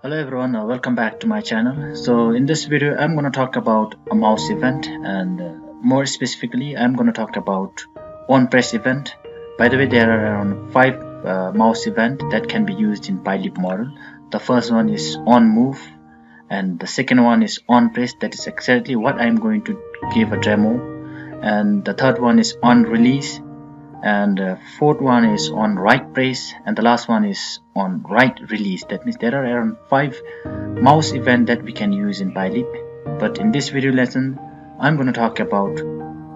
Hello everyone, welcome back to my channel. So in this video I'm going to talk about a mouse event, and more specifically I'm going to talk about on press event. By the way, there are around 5 mouse event that can be used in pyleap model. The first one is on move, and the second one is on press. That is exactly what I'm going to give a demo. And the third one is on release, and fourth one is on right press, and the last one is on right release. That means there are around 5 mouse event that we can use in pyleap, but in this video lesson I'm going to talk about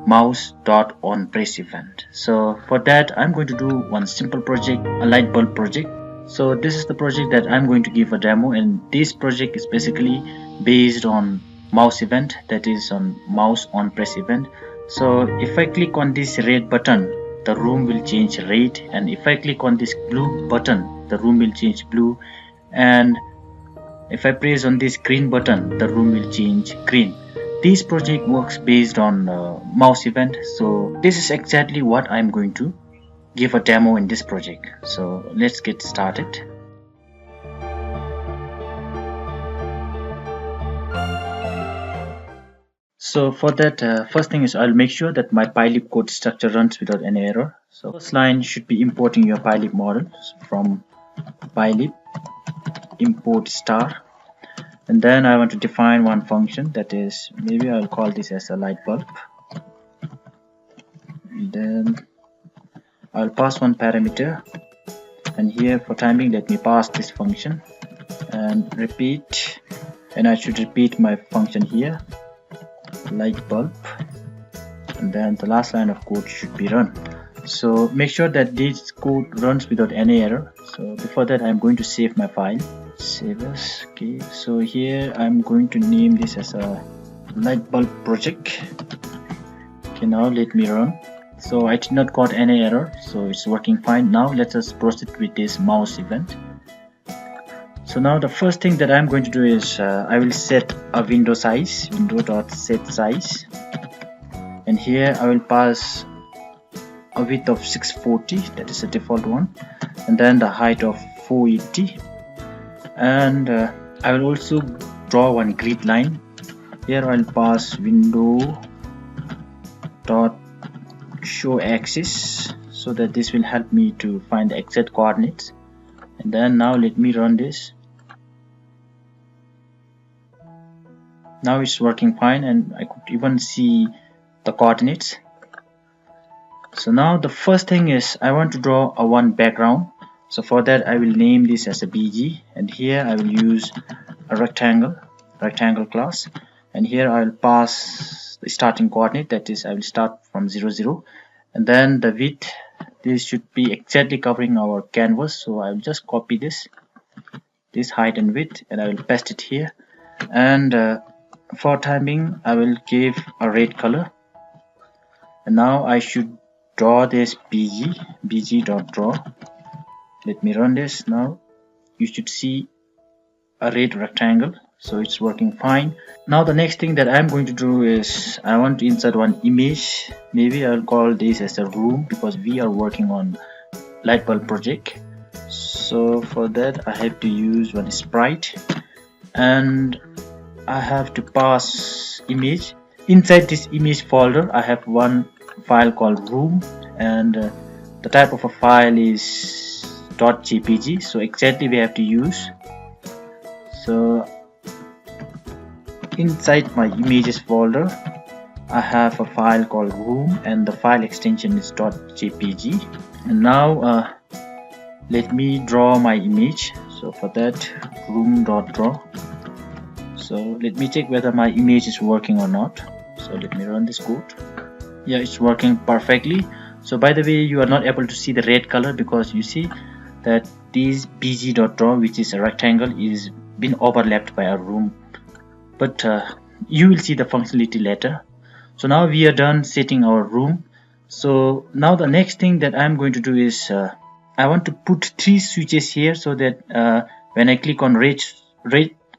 mouse dot on press event. So for that I'm going to do one simple project, a light bulb project. So this is the project that I'm going to give a demo, and this project is basically based on mouse event, that is on mouse on press event. So if I click on this red button, the room will change red, and if I click on this blue button, the room will change blue, and if I press on this green button, the room will change green. This project works based on mouse event, so this is exactly what I'm going to give a demo in this project. So let's get started. So for that, first thing is I'll make sure that my pyleap code structure runs without any error. So first line should be importing your pyleap model from pyleap import star, and then I want to define one function, that is, maybe I'll call this as a light bulb. And then I'll pass one parameter, and here for timing let me pass this function and repeat, and I should repeat my function here, light bulb, and then the last line of code should be run. So make sure that this code runs without any error. So before that I'm going to save my file, save as. Okay, so here I'm going to name this as a light bulb project. Okay, now let me run. So I did not got any error, so it's working fine. Now let us proceed with this mouse event. So now the first thing that I'm going to do is I will set a window size, window.set size, and here I will pass a width of 640, that is the default one, and then the height of 480, and I will also draw one grid line. Here I'll pass window dot show axis, so that this will help me to find the exact coordinates. And then now let me run this. Now it's working fine, and I could even see the coordinates. So now the first thing is I want to draw a one background. So for that I will name this as a BG, and here I will use a rectangle class, and here I will pass the starting coordinate, that is I will start from 0 0, and then the width, this should be exactly covering our canvas, so I will just copy this height and width, and I will paste it here. And for timing I will give a red color, and now I should draw this bg.draw. Let me run this. Now you should see a red rectangle, so it's working fine. Now the next thing that I'm going to do is I want to insert one image. Maybe I'll call this as a room, because we are working on light bulb project. So for that I have to use one sprite, and I have to pass image. Inside this image folder I have one file called room, and the type of a file is .jpg, so exactly we have to use. So inside my images folder I have a file called room, and the file extension is .jpg. And now let me draw my image. So for that, room.draw. So let me check whether my image is working or not. So let me run this code. Yeah, it's working perfectly. So by the way, you are not able to see the red color because you see that this bg.draw, which is a rectangle, is been overlapped by a room, but you will see the functionality later. So now we are done setting our room. So now the next thing that I'm going to do is I want to put 3 switches here, so that when I click on red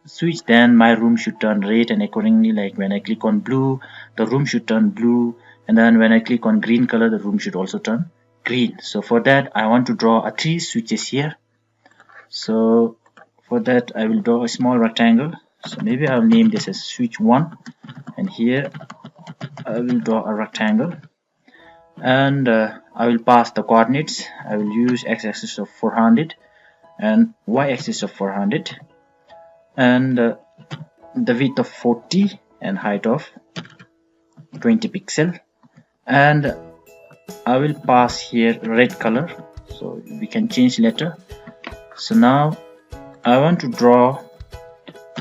switch, then my room should turn red, and accordingly, like when I click on blue, the room should turn blue, and then when I click on green color, the room should also turn green. So for that I want to draw a 3 switches here. So for that I will draw a small rectangle. So maybe I'll name this as switch 1, and here I will draw a rectangle, and I will pass the coordinates. I will use x-axis of 400 and y-axis of 400, and the width of 40 and height of 20 pixel, and I will pass here red color, so we can change later. So now I want to draw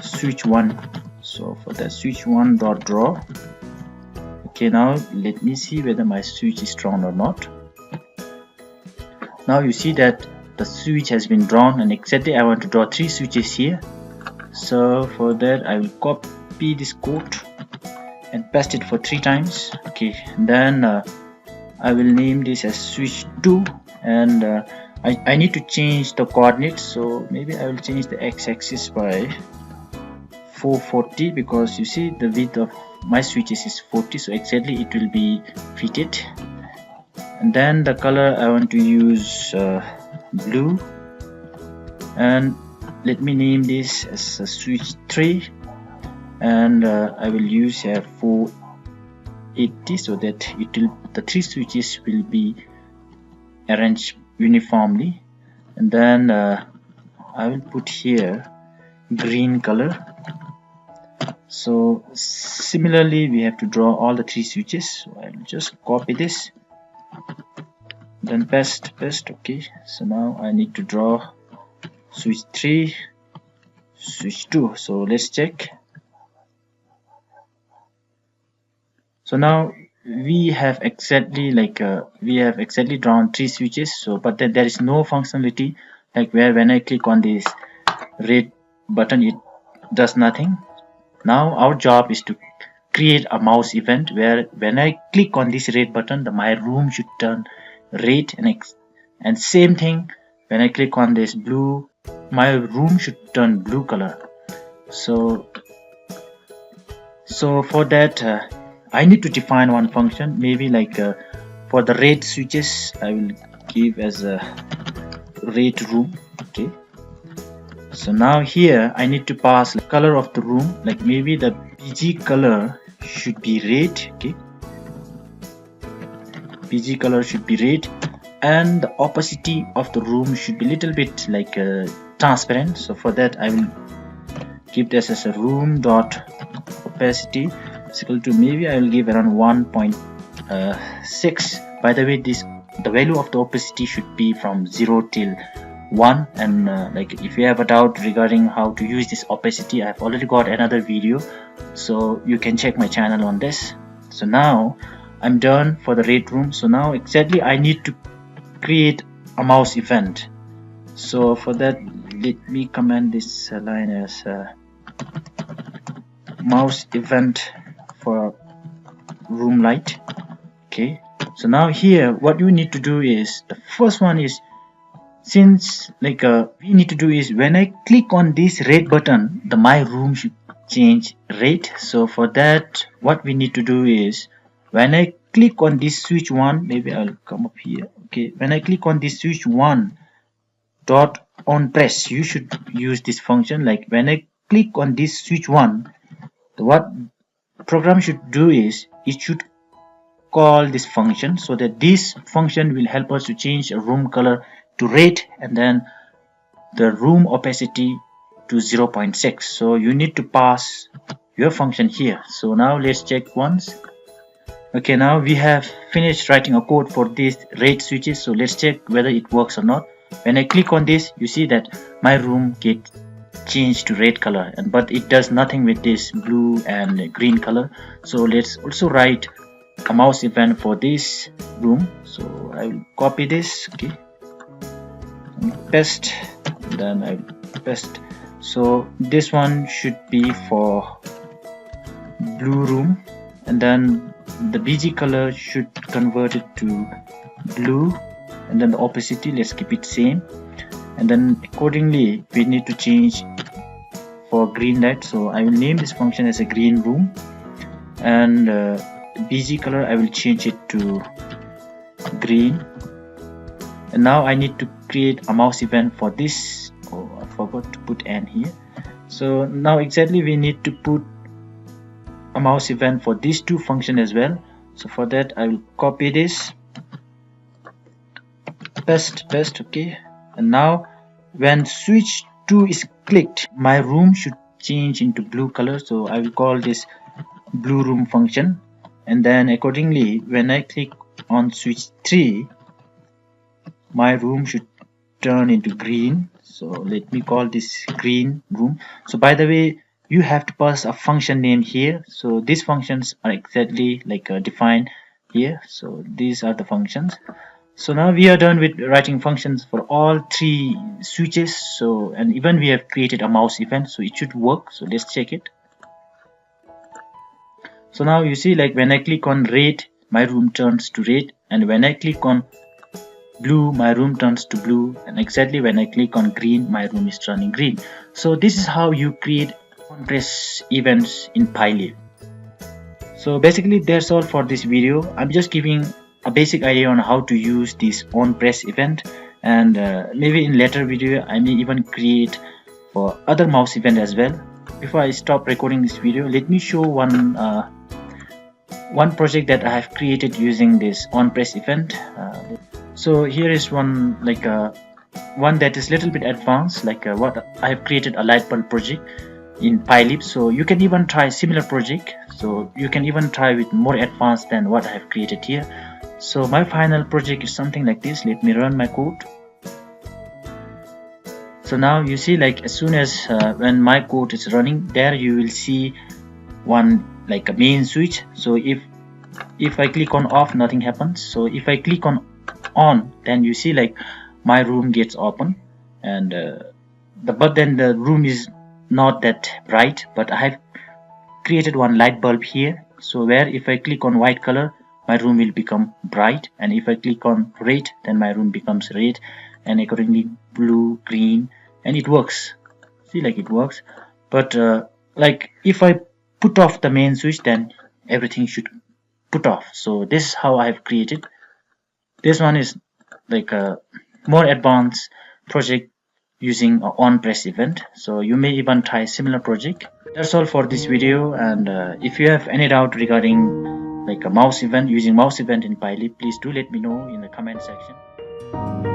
switch 1, so for that switch 1 dot draw. Okay, now let me see whether my switch is drawn or not. Now you see that the switch has been drawn, and exactly I want to draw 3 switches here. So for that I will copy this code and paste it for 3 times. Okay, then I will name this as switch 2, and I need to change the coordinates, so maybe I will change the x-axis by 440, because you see the width of my switches is 40, so exactly it will be fitted. And then the color I want to use blue, and let me name this as a switch 3, and I will use here 480, so that the 3 switches will be arranged uniformly. And then I will put here green color. So similarly we have to draw all the 3 switches, so I will just copy this, then paste. Okay, so now I need to draw switch 3, switch 2, so let's check. So now we have exactly drawn 3 switches, so but then there is no functionality, like where when I click on this red button it does nothing. Now our job is to create a mouse event where when I click on this red button, my room should turn red, and same thing when I click on this blue, my room should turn blue color. So for that I need to define one function, maybe like for the red switches I will give as a red room. Okay, so now here I need to pass the color of the room, like maybe the PG color should be red. Okay, PG color should be red, and the opacity of the room should be little bit like transparent. So for that I will keep this as a room dot opacity is equal to, maybe I will give around 1.6. By the way, the value of the opacity should be from 0 till 1, and like if you have a doubt regarding how to use this opacity, I have already got another video, so you can check my channel on this. So now I'm done for the red room. So now exactly I need to create a mouse event. So for that let me comment this line as mouse event for room light. Okay, so now here what you need to do is, the first one is, since like we need to do is, when I click on this red button, my room should change red. So for that what we need to do is, when I click on this switch 1, maybe I'll come up here. Okay, when I click on this switch 1 dot on press, you should use this function. Like when I click on this switch 1, what program should do is, it should call this function, so that this function will help us to change a room color to red, and then the room opacity to 0.6. so you need to pass your function here. So now let's check once. Okay, now we have finished writing a code for these red switches, so let's check whether it works or not. When I click on this, you see that my room gets changed to red color, but it does nothing with this blue and green color. So let's also write a mouse event for this room. So I will copy this, okay, and paste, then I paste. So this one should be for blue room, and then the BG color should convert it to blue, and then the opacity, let's keep it same, and then accordingly we need to change for green light. So I will name this function as a green room, and BG color I will change it to green. And now I need to create a mouse event for this, forgot to put n here. So now exactly we need to put a mouse event for these two functions as well. So for that I will copy this, paste, okay. And now when switch 2 is clicked, my room should change into blue color, so I will call this blue room function. And then accordingly, when I click on switch 3, my room should turn into green, so let me call this green room. So by the way, you have to pass a function name here, so these functions are exactly like defined here. So these are the functions. So now we are done with writing functions for all three switches. So, and even we have created a mouse event, so it should work. So let's check it. So now you see, like when I click on red, my room turns to red, and when I click on blue, my room turns to blue, and exactly when I click on green, my room is turning green. So this is how you create on-press events in pyleap. So basically that's all for this video. I'm just giving a basic idea on how to use this on-press event, and maybe in later video I may even create for other mouse event as well. Before I stop recording this video, let me show one project that I have created using this on-press event. So here is one, like one that is little bit advanced, like what I have created a light bulb project in pyleap. So you can even try similar project, so you can even try with more advanced than what I have created here. So my final project is something like this. Let me run my code. So now you see, like as soon as when my code is running, there you will see one like a main switch. So if I click on off, nothing happens. So if I click on on, then you see like my room gets open, and but then the room is not that bright. But I have created one light bulb here, so where if I click on white color, my room will become bright, and if I click on red, then my room becomes red, and accordingly blue, green, and it works. See, like it works. But like if I put off the main switch, then everything should put off. So this is how I have created. This one is like a more advanced project using an on-press event, so you may even try similar project. That's all for this video, and if you have any doubt regarding like a mouse event, using mouse event in pyleap, please do let me know in the comment section.